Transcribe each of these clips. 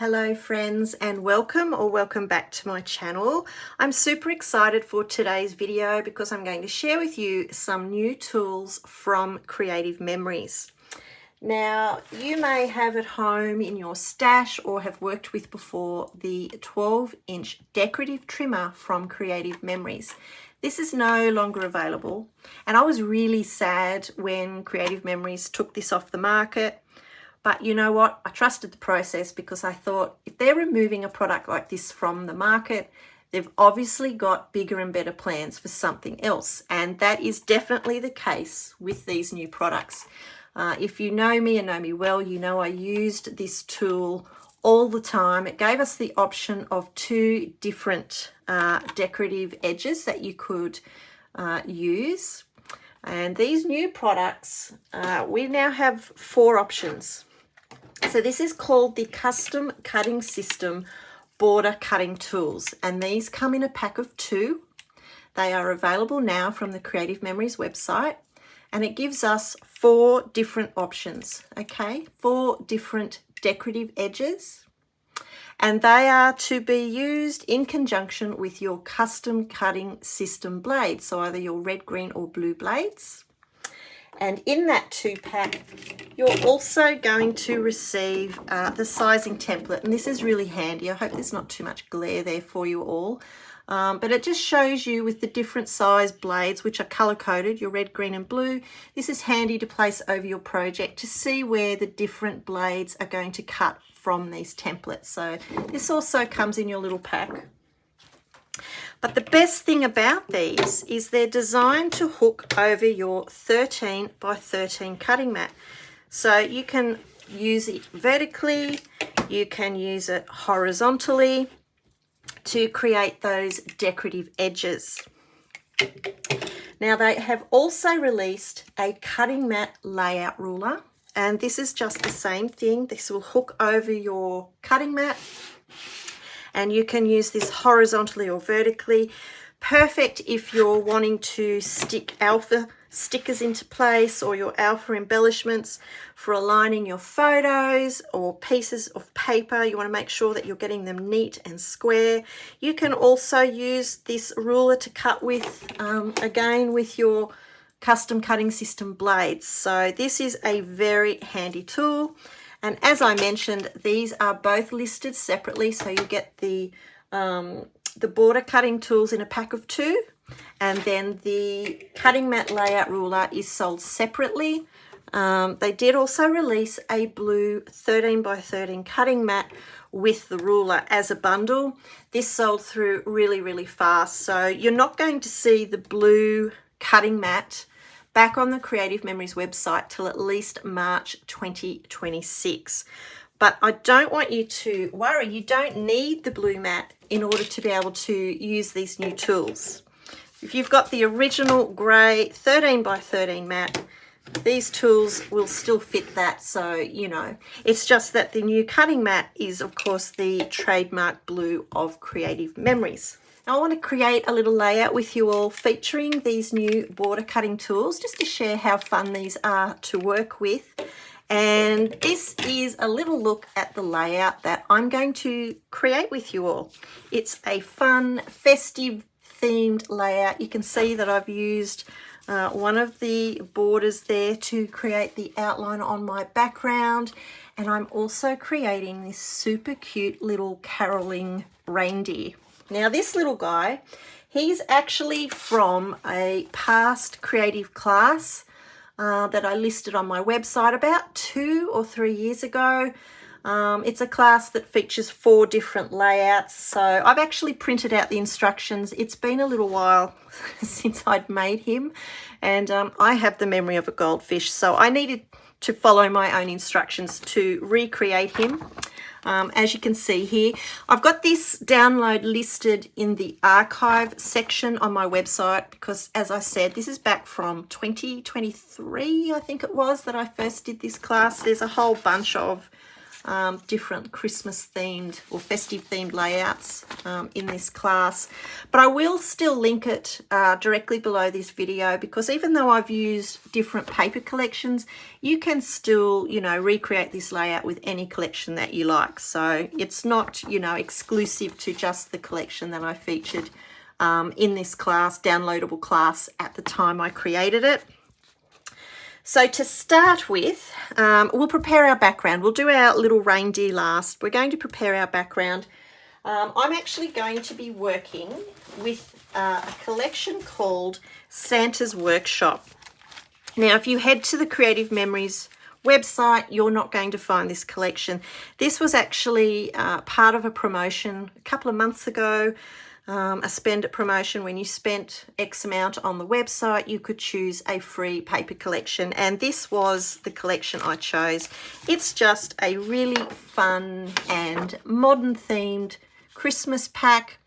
Hello friends, and welcome back to my channel. I'm super excited for today's video because I'm going to share with you some new tools from Creative Memories. Now, you may have at home in your stash or have worked with before the 12-inch decorative trimmer from Creative Memories. This is no longer available, and I was really sad when Creative Memories took this off the market. But you know what? I trusted the process because I thought if they're removing a product like this from the market, they've obviously got bigger and better plans for something else. And that is definitely the case with these new products. If you know me and know me well, you know I used this tool all the time. It gave us the option of two different decorative edges that you could use. And these new products, we now have 4 options. So this is called the Custom Cutting System Border Cutting Tools, and these come in a pack of 2. They are available now from the Creative Memories website, and it gives us 4 different options, okay? 4 different decorative edges, and they are to be used in conjunction with your custom cutting system blades, so either your red, green or blue blades. And in that 2-pack, you're also going to receive the sizing template. And this is really handy. I hope there's not too much glare there for you all. But it just shows you with the different size blades, which are color-coded, your red, green and blue. This is handy to place over your project to see where the different blades are going to cut from these templates. So this also comes in your little pack. But the best thing about these is they're designed to hook over your 13 by 13 cutting mat. So you can use it vertically, you can use it horizontally to create those decorative edges. Now they have also released a cutting mat layout ruler, and this is just the same thing. This will hook over your cutting mat, and you can use this horizontally or vertically. Perfect if you're wanting to stick alpha stickers into place or your alpha embellishments for aligning your photos or pieces of paper. You want to make sure that you're getting them neat and square. You can also use this ruler to cut with, again, with your custom cutting system blades. So this is a very handy tool. And as I mentioned, these are both listed separately, so you get the border cutting tools in a pack of 2, and then the cutting mat layout ruler is sold separately. They did also release a blue 13 by 13 cutting mat with the ruler as a bundle. This sold through really, really fast, so you're not going to see the blue cutting mat back on the Creative Memories website till at least March 2026. But I don't want you to worry. You don't need the blue mat in order to be able to use these new tools. If you've got the original grey 13 by 13 mat, these tools will still fit that. So, you know, it's just that the new cutting mat is, of course, the trademark blue of Creative Memories. Now I want to create a little layout with you all featuring these new border cutting tools, just to share how fun these are to work with. And this is a little look at the layout that I'm going to create with you all. It's a fun, festive themed layout. You can see that I've used one of the borders there to create the outline on my background. And I'm also creating this super cute little caroling reindeer. Now this little guy, he's actually from a past creative class that I listed on my website about 2 or 3 years ago. It's a class that features 4 different layouts. So I've actually printed out the instructions. It's been a little while since I'd made him, and I have the memory of a goldfish. So I needed to follow my own instructions to recreate him. As you can see here, I've got this download listed in the archive section on my website because, as I said, this is back from 2023, I think it was, that I first did this class. There's a whole bunch of different Christmas themed or festive themed layouts in this class, but I will still link it directly below this video, because even though I've used different paper collections, you can still, you know, recreate this layout with any collection that you like. So it's not, you know, exclusive to just the collection that I featured in this class, downloadable class, at the time I created it. So to start with, we'll prepare our background. We'll do our little reindeer last. We're going to prepare our background. I'm actually going to be working with a collection called Santa's Workshop. Now, if you head to the Creative Memories website, you're not going to find this collection. This was actually part of a promotion a couple of months ago. A spend it promotion. When you spent X amount on the website, you could choose a free paper collection, and this was the collection I chose. It's just a really fun and modern themed Christmas pack,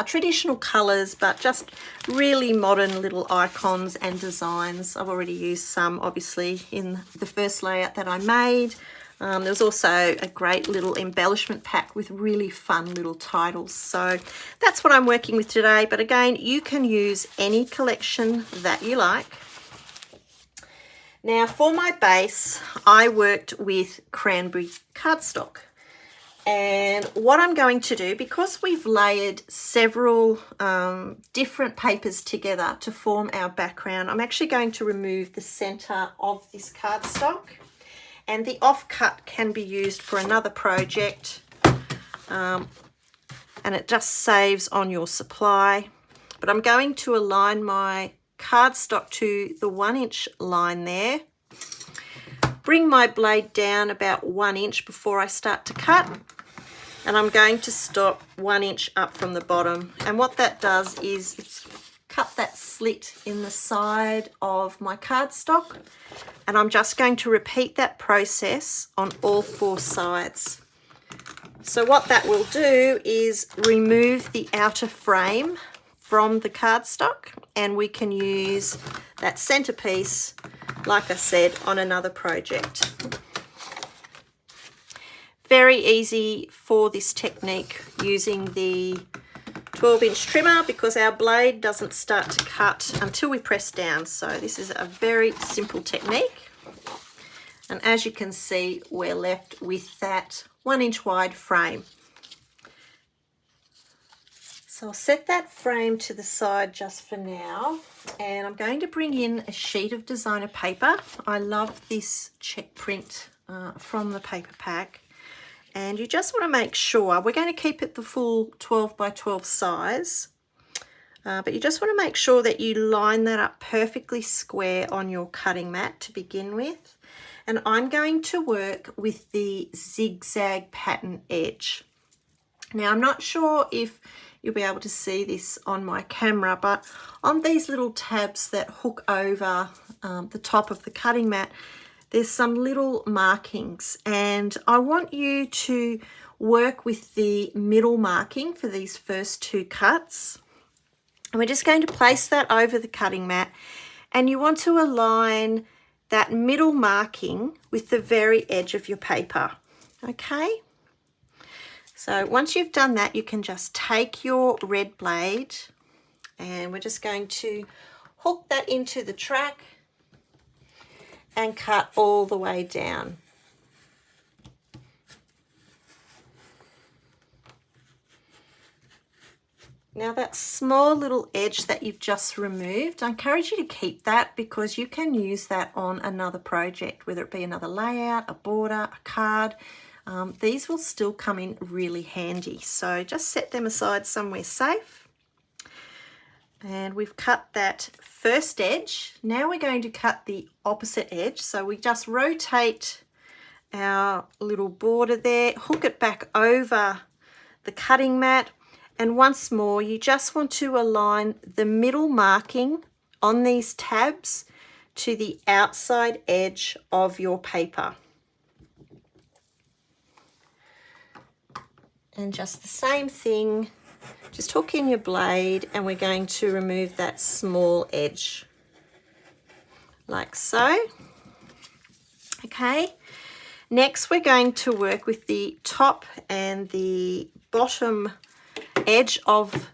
traditional colors, but just really modern little icons and designs. I've already used some obviously in the first layout that I made. There's also a great little embellishment pack with really fun little titles. So that's what I'm working with today. But again, you can use any collection that you like. Now for my base, I worked with cranberry cardstock. And what I'm going to do, because we've layered several different papers together to form our background, I'm actually going to remove the center of this cardstock. And the offcut can be used for another project, and it just saves on your supply. But I'm going to align my cardstock to the 1-inch line there. Bring my blade down about 1 inch before I start to cut. And I'm going to stop 1 inch up from the bottom. And what that does is it's cut that slit in the side of my cardstock. And I'm just going to repeat that process on all 4 sides. So what that will do is remove the outer frame from the cardstock, and we can use that centerpiece, like I said, on another project. Very easy for this technique using the 12-inch trimmer, because our blade doesn't start to cut until we press down. So this is a very simple technique. And as you can see, we're left with that 1-inch wide frame. So I'll set that frame to the side just for now. And I'm going to bring in a sheet of designer paper. I love this check print from the paper pack. And you just want to make sure, we're going to keep it the full 12 by 12 size, but you just want to make sure that you line that up perfectly square on your cutting mat to begin with. And I'm going to work with the zigzag pattern edge. Now, I'm not sure if you'll be able to see this on my camera, but on these little tabs that hook over the top of the cutting mat, there's some little markings, and I want you to work with the middle marking for these first 2 cuts. And we're just going to place that over the cutting mat, and you want to align that middle marking with the very edge of your paper. Okay? So once you've done that, you can just take your red blade, and we're just going to hook that into the track and cut all the way down. Now that small little edge that you've just removed, I encourage you to keep that, because you can use that on another project, whether it be another layout, a border, a card. These will still come in really handy. So just set them aside somewhere safe. And we've cut that first edge. Now we're going to cut the opposite edge. So we just rotate our little border there, hook it back over the cutting mat, and once more you just want to align the middle marking on these tabs to the outside edge of your paper. And just the same thing, just hook in your blade, and we're going to remove that small edge like so. Okay, Next, we're going to work with the top and the bottom edge of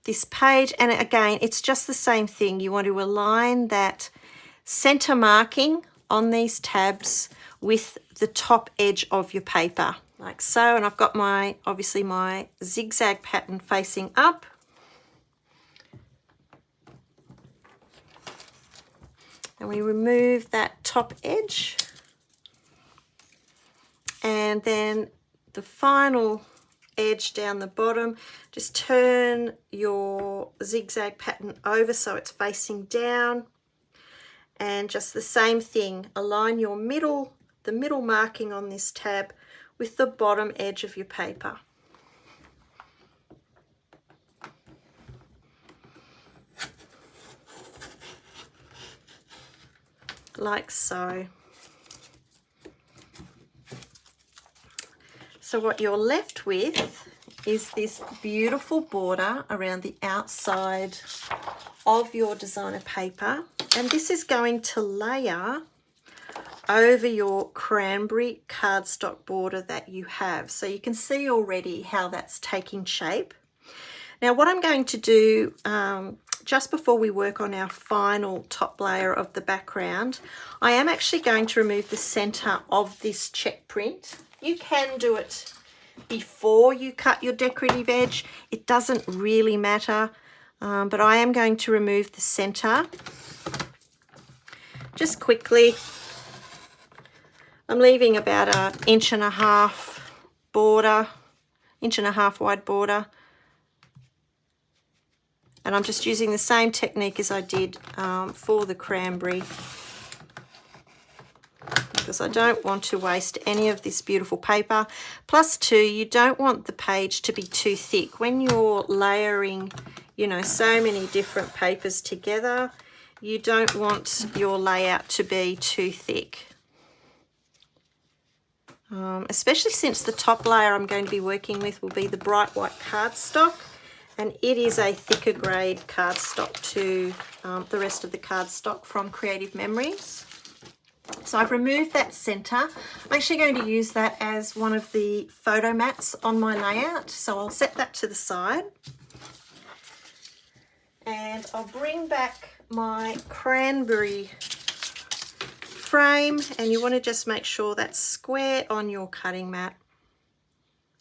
this page. And again, it's just the same thing. You want to align that center marking on these tabs with the top edge of your paper, like so. And I've got my, obviously my zigzag pattern facing up. And we remove that top edge. And then the final edge down the bottom, just turn your zigzag pattern over so it's facing down. And just the same thing, align your middle, the middle marking on this tab with the bottom edge of your paper. Like so. So what you're left with is this beautiful border around the outside of your designer paper. And this is going to layer over your cranberry cardstock border that you have. So you can see already how that's taking shape. Now what I'm going to do just before we work on our final top layer of the background, I am actually going to remove the center of this check print. You can do it before you cut your decorative edge. It doesn't really matter, but I am going to remove the center just quickly. I'm leaving about an 1.5 inch border, 1.5 inch wide border. And I'm just using the same technique as I did for the cranberry, because I don't want to waste any of this beautiful paper. Plus two, you don't want the page to be too thick. When you're layering, you know, so many different papers together, you don't want your layout to be too thick. Especially since the top layer I'm going to be working with will be the bright white cardstock, and it is a thicker grade cardstock to the rest of the cardstock from Creative Memories. So I've removed that center. I'm actually going to use that as one of the photo mats on my layout. So I'll set that to the side. And I'll bring back my cranberry frame, and you want to just make sure that's square on your cutting mat,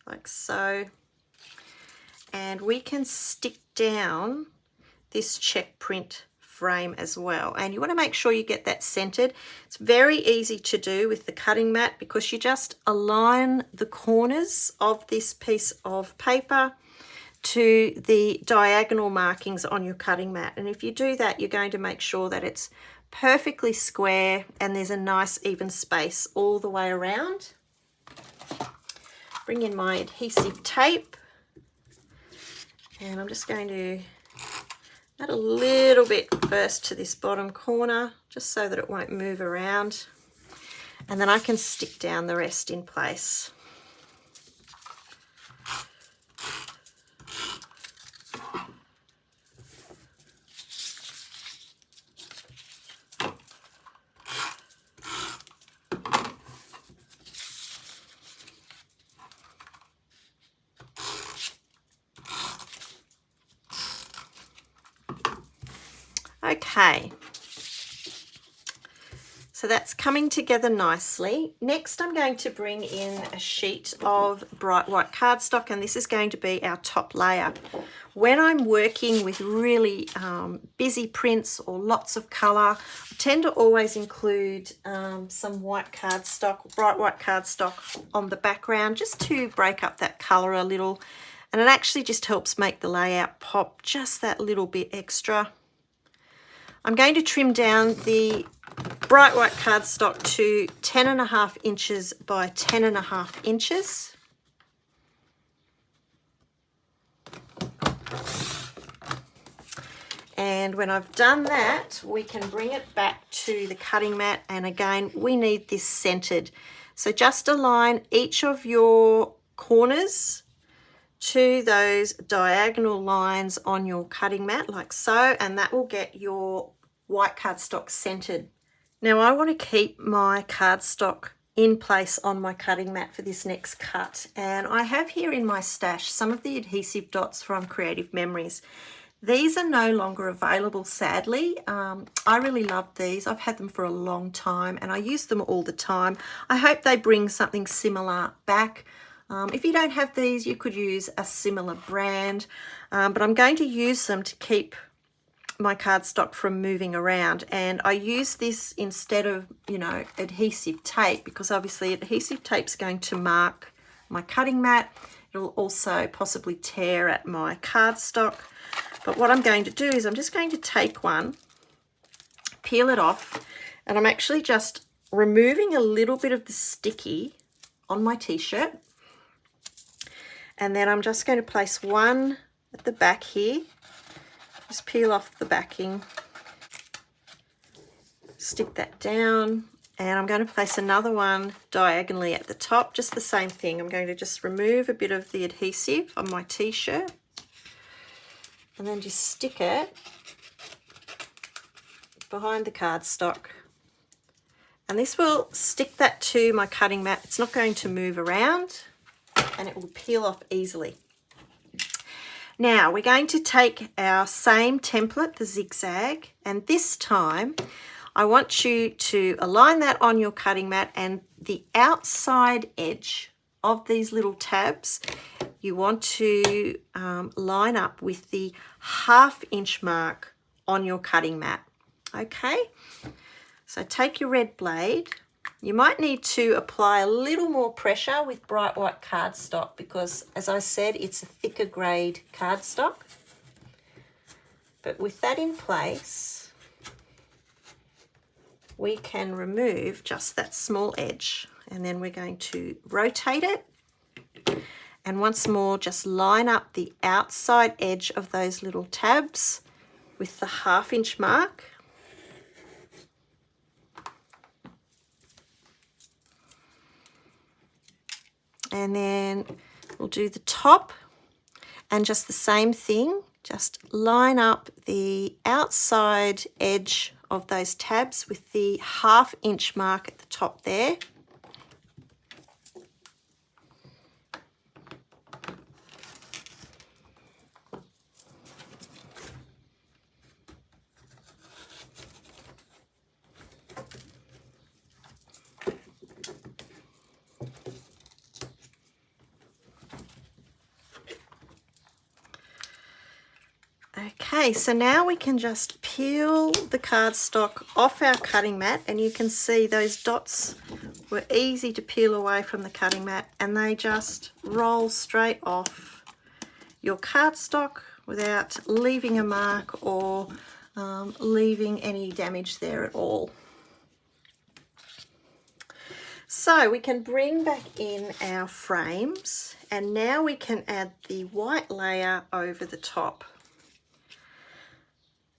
like so. And we can stick down this check print frame as well, and you want to make sure you get that centered. It's very easy to do with the cutting mat because you just align the corners of this piece of paper to the diagonal markings on your cutting mat, and if you do that, you're going to make sure that it's perfectly square and there's a nice even space all the way around. Bring in my adhesive tape, and I'm just going to add a little bit first to this bottom corner just so that it won't move around, and then I can stick down the rest in place. Okay, so that's coming together nicely. Next, I'm going to bring in a sheet of bright white cardstock, and this is going to be our top layer. When I'm working with really busy prints or lots of colour, I tend to always include some white cardstock, bright white cardstock on the background, just to break up that colour a little, and it actually just helps make the layout pop just that little bit extra. I'm going to trim down the bright white cardstock to 10.5 inches by 10.5 inches. And when I've done that, we can bring it back to the cutting mat, and again, we need this centered. So just align each of your corners to those diagonal lines on your cutting mat like so, and that will get your white cardstock centered. Now I want to keep my cardstock in place on my cutting mat for this next cut. And I have here in my stash some of the adhesive dots from Creative Memories. These are no longer available, sadly. I really love these. I've had them for a long time and I use them all the time. I hope they bring something similar back. If you don't have these, you could use a similar brand, but I'm going to use them to keep my cardstock from moving around. And I use this instead of, you know, adhesive tape, because obviously adhesive tape's going to mark my cutting mat. It'll also possibly tear at my cardstock. But what I'm going to do is I'm just going to take one, peel it off, and I'm actually just removing a little bit of the sticky on my t-shirt. And then I'm just going to place one at the back here. Just peel off the backing, stick that down, and I'm going to place another one diagonally at the top. Just the same thing. I'm going to just remove a bit of the adhesive on my t-shirt and then just stick it behind the cardstock. And this will stick that to my cutting mat. It's not going to move around and it will peel off easily. Now we're going to take our same template, the zigzag, and this time I want you to align that on your cutting mat, and the outside edge of these little tabs you want to line up with the 1/2 inch mark on your cutting mat. Okay, so take your red blade. You might need to apply a little more pressure with bright white cardstock because, as I said, it's a thicker grade cardstock. But with that in place, we can remove just that small edge, and then we're going to rotate it. And once more, just line up the outside edge of those little tabs with the 1/2 inch mark. And then we'll do the top and just the same thing. Just line up the outside edge of those tabs with the 1/2 inch mark at the top there. Okay, so now we can just peel the cardstock off our cutting mat, and you can see those dots were easy to peel away from the cutting mat, and they just roll straight off your cardstock without leaving a mark or leaving any damage there at all. So we can bring back in our frames, and now we can add the white layer over the top.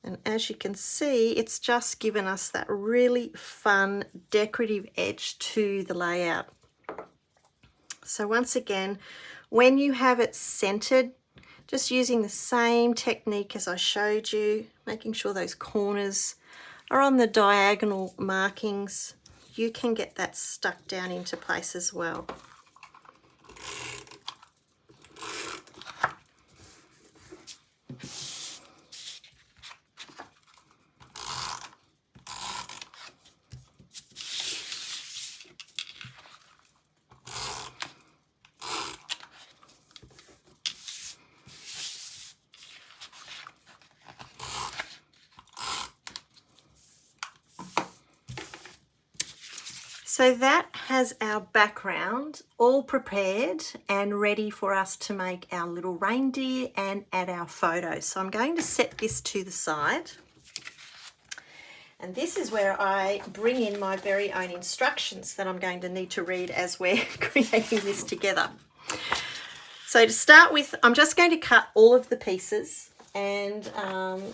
And as you can see, it's just given us that really fun decorative edge to the layout. So once again, when you have it centered, just using the same technique as I showed you, making sure those corners are on the diagonal markings, you can get that stuck down into place as well. So that has our background all prepared and ready for us to make our little reindeer and add our photos. So I'm going to set this to the side. And this is where I bring in my very own instructions that I'm going to need to read as we're creating this together. So to start with, I'm just going to cut all of the pieces. And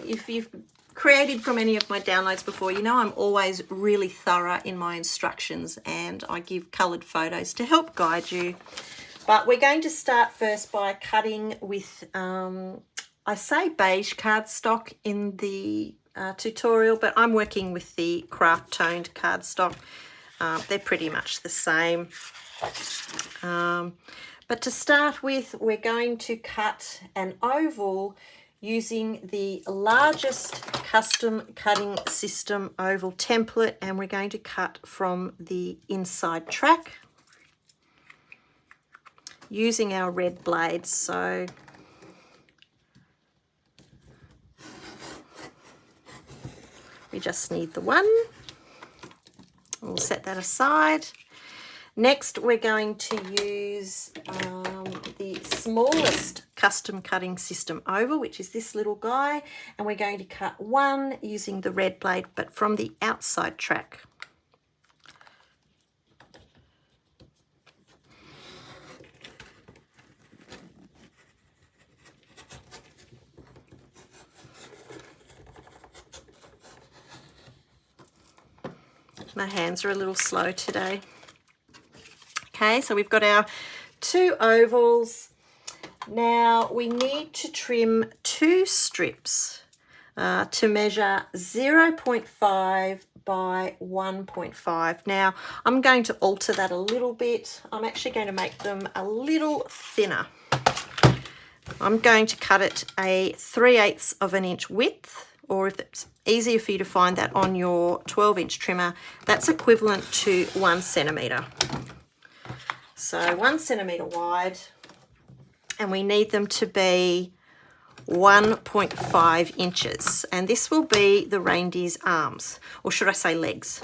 if you've created from any of my downloads before, you know I'm always really thorough in my instructions, and I give coloured photos to help guide you. But we're going to start first by cutting with, I say beige cardstock in the tutorial, but I'm working with the craft toned cardstock. They're pretty much the same. But to start with, we're going to cut an oval using the largest custom cutting system oval template, and we're going to cut from the inside track using our red blades. So we just need the one. We'll set that aside. Next, we're going to use the smallest custom cutting system oval, which is this little guy, and we're going to cut one using the red blade, but from the outside track. My hands are a little slow today. Okay, so we've got our two ovals. Now we need to trim two strips to measure 0.5 by 1.5. Now I'm going to alter that a little bit. I'm actually going to make them a little thinner. I'm going to cut it a 3/8 of an inch width, or if it's easier for you to find that on your 12-inch trimmer, that's equivalent to 1 centimetre. So 1 centimetre wide, and we need them to be 1.5 inches. And this will be the reindeer's arms, or should I say legs?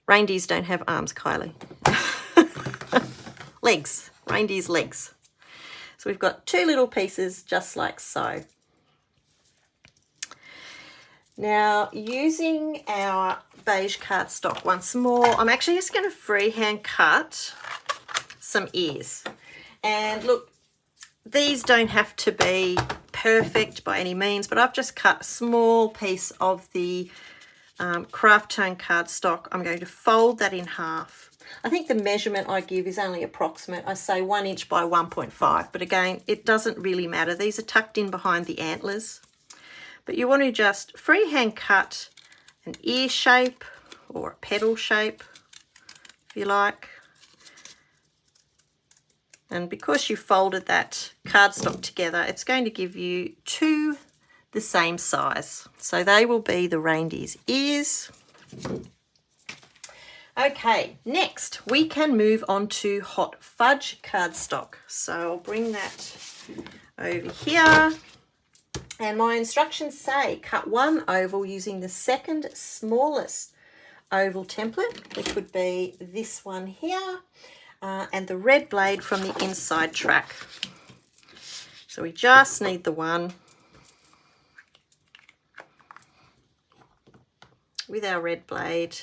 Reindeers don't have arms, Kylie. Legs, reindeer's legs. So we've got two little pieces just like so. Now, using our beige cardstock once more, I'm actually just going to freehand cut some ears. And look, these don't have to be perfect by any means, but I've just cut a small piece of the craft tone cardstock. I'm going to fold that in half. I think the measurement I give is only approximate. I say 1 inch by 1.5, but again, it doesn't really matter. These are tucked in behind the antlers. But you want to just freehand cut an ear shape or a petal shape, if you like. And because you folded that cardstock together, it's going to give you two the same size. So they will be the reindeer's ears. Okay, next we can move on to hot fudge cardstock. So I'll bring that over here. And my instructions say cut one oval using the second smallest oval template, which would be this one here, and the red blade from the inside track. So we just need the one with our red blade,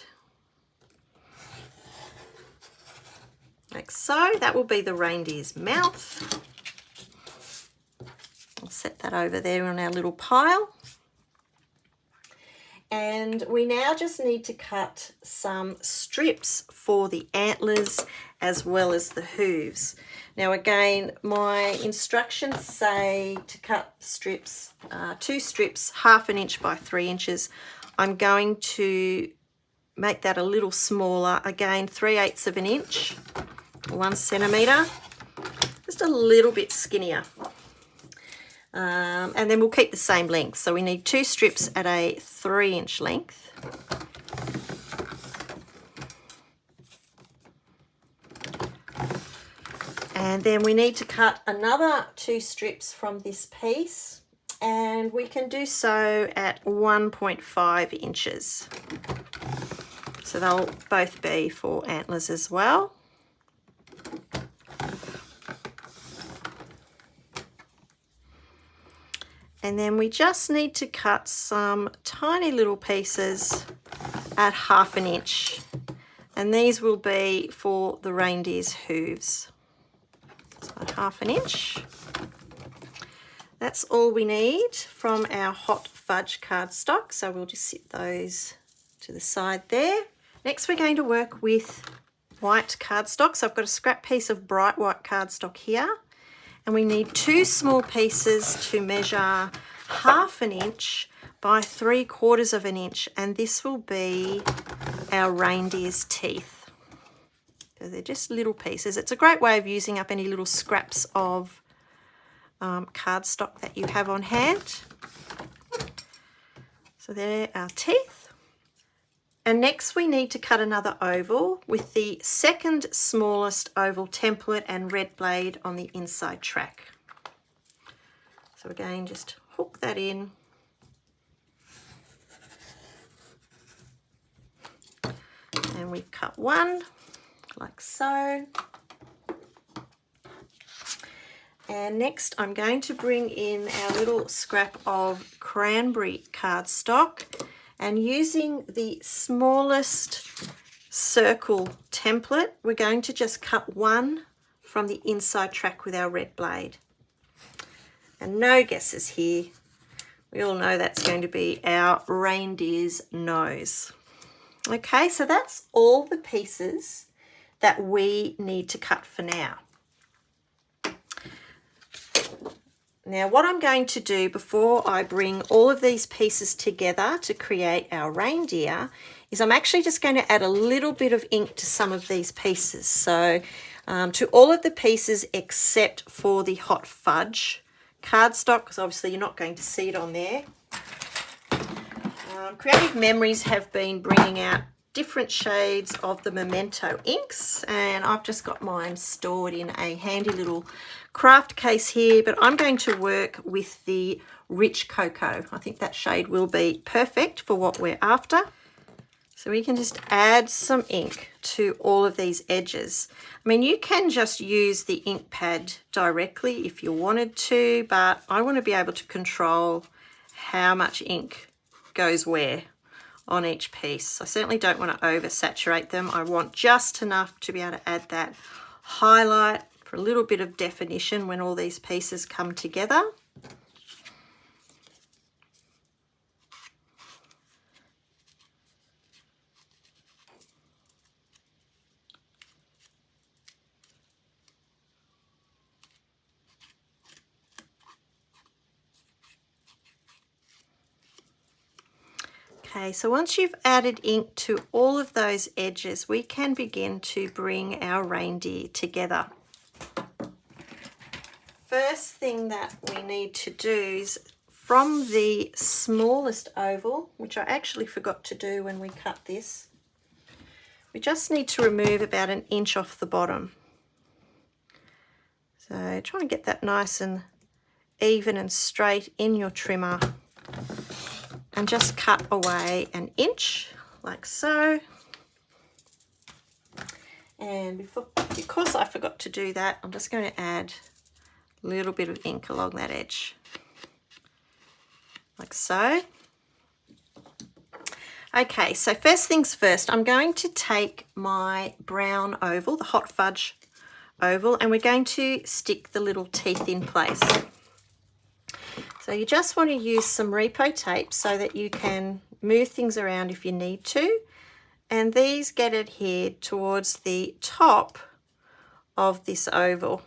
like so. That will be the reindeer's mouth. I'll set that over there on our little pile. And we now just need to cut some strips for the antlers as well as the hooves. Now again, my instructions say to cut strips, two strips, 1/2 inch by 3 inches. I'm going to make that a little smaller. Again, 3/8 of an inch, 1 centimetre, just a little bit skinnier. And then we'll keep the same length. So we need two strips at a 3-inch length. And then we need to cut another 2 strips from this piece, and we can do so at 1.5 inches. So they'll both be for antlers as well. And then we just need to cut some tiny little pieces at 1/2 inch. And these will be for the reindeer's hooves. So at 1/2 inch. That's all we need from our hot fudge cardstock. So we'll just sit those to the side there. Next, we're going to work with white cardstock. So I've got a scrap piece of bright white cardstock here. And we need 2 small pieces to measure 1/2 inch by 3/4 of an inch. And this will be our reindeer's teeth. So they're just little pieces. It's a great way of using up any little scraps of cardstock that you have on hand. So there are our teeth. And next we need to cut another oval with the second smallest oval template and red blade on the inside track. So again, just hook that in. And we've cut one, like so. And next I'm going to bring in our little scrap of cranberry cardstock, and using the smallest circle template, we're going to just cut one from the inside track with our red blade. And no guesses here. We all know that's going to be our reindeer's nose. Okay, so that's all the pieces that we need to cut for now. Now what I'm going to do before I bring all of these pieces together to create our reindeer is I'm actually just going to add a little bit of ink to some of these pieces. So to all of the pieces except for the hot fudge cardstock, because obviously you're not going to see it on there. Creative Memories have been bringing out different shades of the Memento inks, and I've just got mine stored in a handy little craft case here, but I'm going to work with the Rich Cocoa. I think that shade will be perfect for what we're after. So we can just add some ink to all of these edges. I mean, you can just use the ink pad directly if you wanted to, but I want to be able to control how much ink goes where on each piece. I certainly don't want to oversaturate them. I want just enough to be able to add that highlight for a little bit of definition when all these pieces come together. Okay, so once you've added ink to all of those edges, we can begin to bring our reindeer together. First thing that we need to do is from the smallest oval, which I actually forgot to do when we cut this, we just need to remove about 1 inch off the bottom. So try and get that nice and even and straight in your trimmer. And just cut away 1 inch, like so. And because I forgot to do that, I'm just going to add a little bit of ink along that edge, like so. Okay, so first things first, I'm going to take my brown oval, the hot fudge oval, and we're going to stick the little teeth in place. So you just want to use some repo tape so that you can move things around if you need to. And these get adhered towards the top of this oval.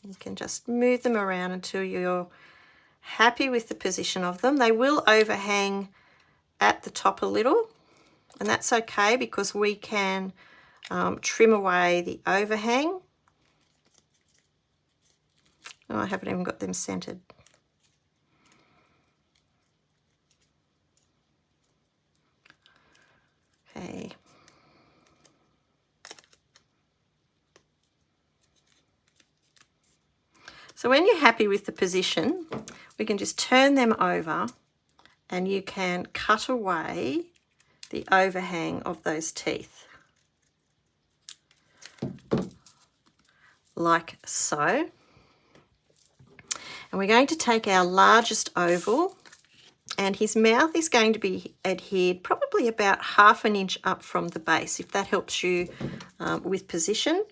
You can just move them around until you're happy with the position of them. They will overhang at the top a little, and that's okay because we can trim away the overhang. Oh, I haven't even got them centered. Okay. So when you're happy with the position, we can just turn them over and you can cut away the overhang of those teeth. Like so. And we're going to take our largest oval, and his mouth is going to be adhered probably about 1/2 inch up from the base, if that helps you with position.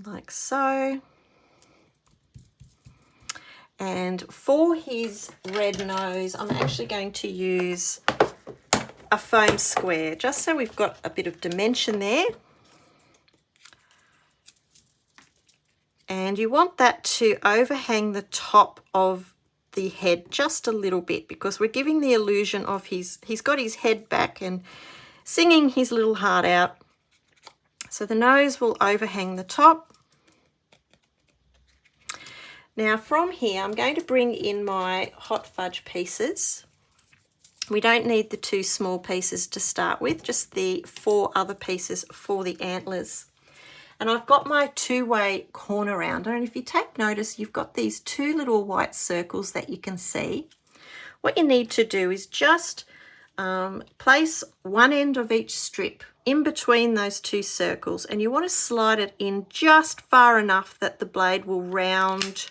Like so. And for his red nose, I'm actually going to use a foam square, just so we've got a bit of dimension there. And you want that to overhang the top of the head just a little bit, because we're giving the illusion of he's got his head back and singing his little heart out. So the nose will overhang the top. Now from here, I'm going to bring in my hot fudge pieces. We don't need the 2 small pieces to start with, just the 4 other pieces for the antlers. And I've got my 2-way corner rounder, and if you take notice, you've got these 2 little white circles that you can see. What you need to do is just place one end of each strip in between those 2 circles, and you want to slide it in just far enough that the blade will round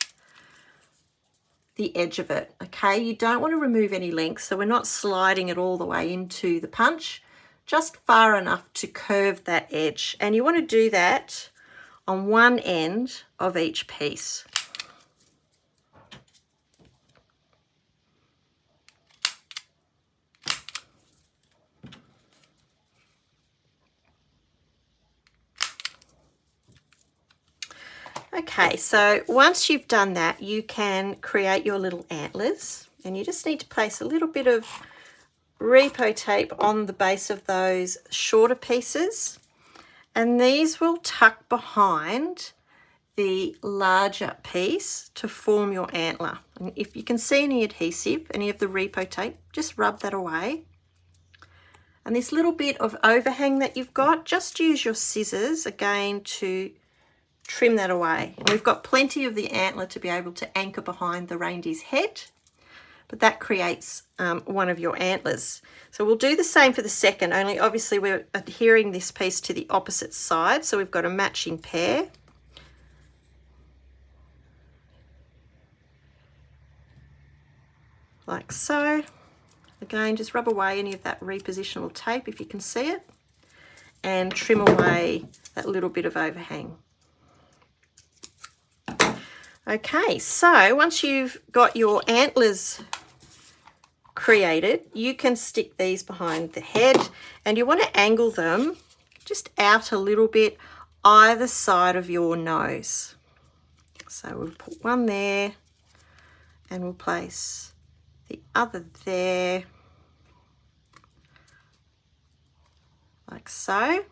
the edge of it. Okay, you don't want to remove any length, so we're not sliding it all the way into the punch, just far enough to curve that edge. And you want to do that on one end of each piece. Okay, so once you've done that, you can create your little antlers, and you just need to place a little bit of repo tape on the base of those shorter pieces, and these will tuck behind the larger piece to form your antler. And if you can see any adhesive, any of the repo tape, just rub that away. And this little bit of overhang that you've got, just use your scissors again to trim that away. And we've got plenty of the antler to be able to anchor behind the reindeer's head, but that creates one of your antlers. So we'll do the same for the second, only obviously we're adhering this piece to the opposite side, so we've got a matching pair. Like so. Again, just rub away any of that repositional tape if you can see it, and trim away that little bit of overhang. Okay, so once you've got your antlers created, you can stick these behind the head, and you want to angle them just out a little bit either side of your nose. So we'll put one there, and we'll place the other there, like so.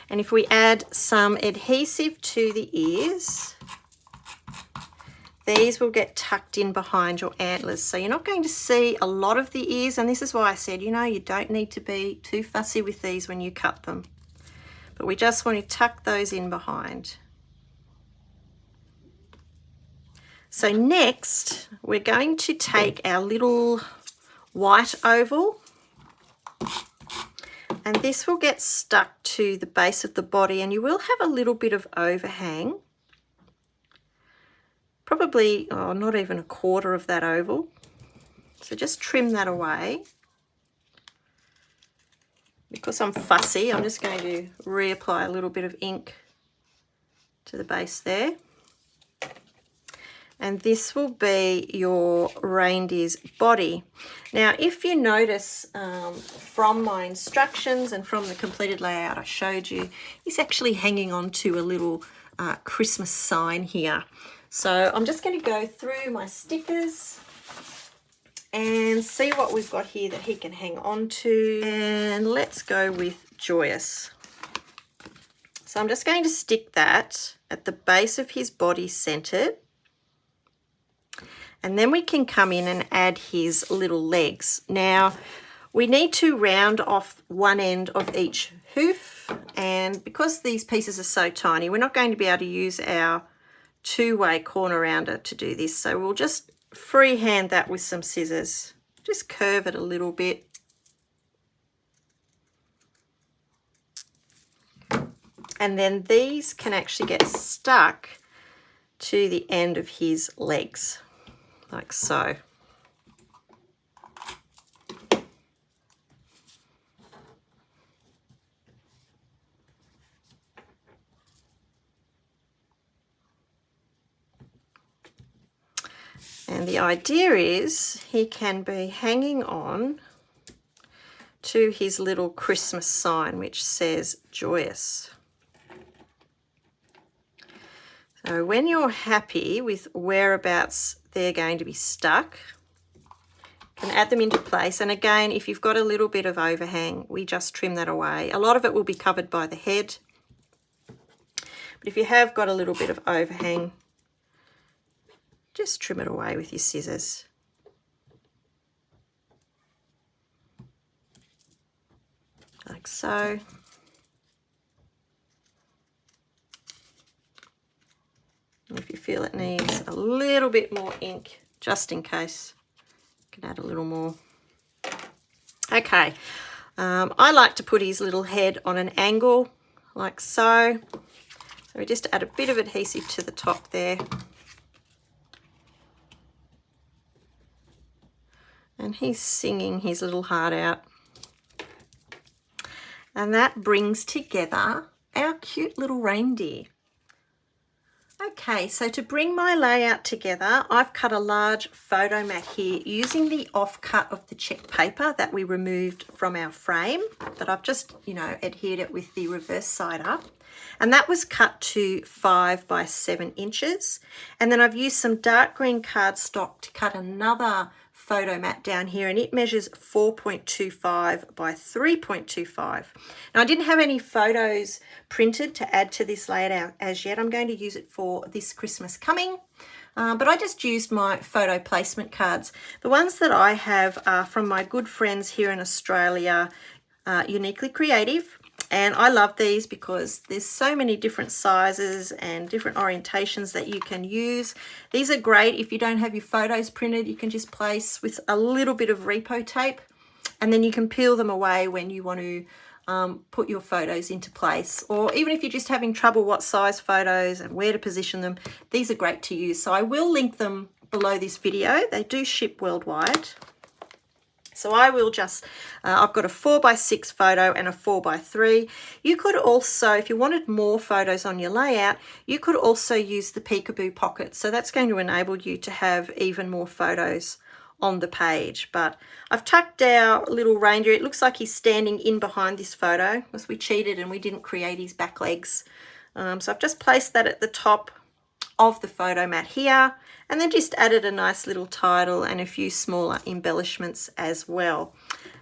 And if we add some adhesive to the ears, these will get tucked in behind your antlers. So you're not going to see a lot of the ears, and this is why I said, you know, you don't need to be too fussy with these when you cut them. But we just want to tuck those in behind. So next, we're going to take our little white oval, and this will get stuck to the base of the body, and you will have a little bit of overhang. Probably, not even a quarter of that oval. So just trim that away. Because I'm fussy, I'm just going to reapply a little bit of ink to the base there. And this will be your reindeer's body. Now, if you notice from my instructions and from the completed layout I showed you, he's actually hanging on to a little Christmas sign here. So I'm just going to go through my stickers and see what we've got here that he can hang on to. And let's go with Joyous. So I'm just going to stick that at the base of his body centered. And then we can come in and add his little legs. Now, we need to round off one end of each hoof. And because these pieces are so tiny, we're not going to be able to use our 2-way corner rounder to do this. So we'll just freehand that with some scissors. Just curve it a little bit. And then these can actually get stuck to the end of his legs, like so. And the idea is he can be hanging on to his little Christmas sign, which says Joyous. So when you're happy with whereabouts they're going to be stuck. You can add them into place, and again, if you've got a little bit of overhang, we just trim that away. A lot of it will be covered by the head, but if you have got a little bit of overhang, just trim it away with your scissors. Like so. And if you feel it needs a little bit more ink, just in case, you can add a little more. Okay, I like to put his little head on an angle, like so. So we just add a bit of adhesive to the top there. And he's singing his little heart out. And that brings together our cute little reindeer. Okay, so to bring my layout together, I've cut a large photo mat here using the offcut of the check paper that we removed from our frame, that I've just, adhered it with the reverse side up. And that was cut to 5 by 7 inches. And then I've used some dark green cardstock to cut another photo mat down here, and it measures 4.25 by 3.25. Now, I didn't have any photos printed to add to this layout as yet. I'm going to use it for this Christmas coming, but I just used my photo placement cards. The ones that I have are from my good friends here in Australia, Uniquely Creative. And I love these because there's so many different sizes and different orientations that you can use. These are great if you don't have your photos printed. You can just place with a little bit of repo tape, and then you can peel them away when you want to put your photos into place. Or even if you're just having trouble what size photos and where to position them, these are great to use. So I will link them below this video. They do ship worldwide. So I will just, I've got a 4 by 6 photo and a 4 by 3. You could also, if you wanted more photos on your layout, you could also use the peekaboo pocket. So that's going to enable you to have even more photos on the page. But I've tucked our little reindeer. It looks like he's standing in behind this photo because we cheated and we didn't create his back legs. So I've just placed that at the top of the photo mat here, and then just added a nice little title and a few smaller embellishments as well.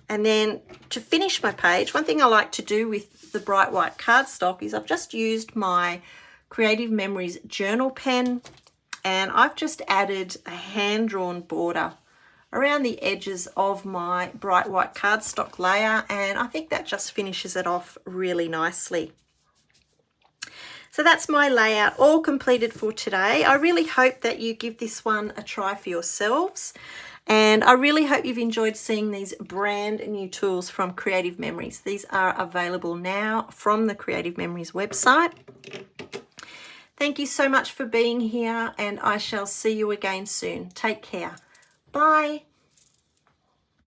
And then to finish my page, one thing I like to do with the bright white cardstock is I've just used my Creative Memories journal pen, and I've just added a hand-drawn border around the edges of my bright white cardstock layer, and I think that just finishes it off really nicely. So that's my layout all completed for today. I really hope that you give this one a try for yourselves. And I really hope you've enjoyed seeing these brand new tools from Creative Memories. These are available now from the Creative Memories website. Thank you so much for being here, and I shall see you again soon. Take care. Bye.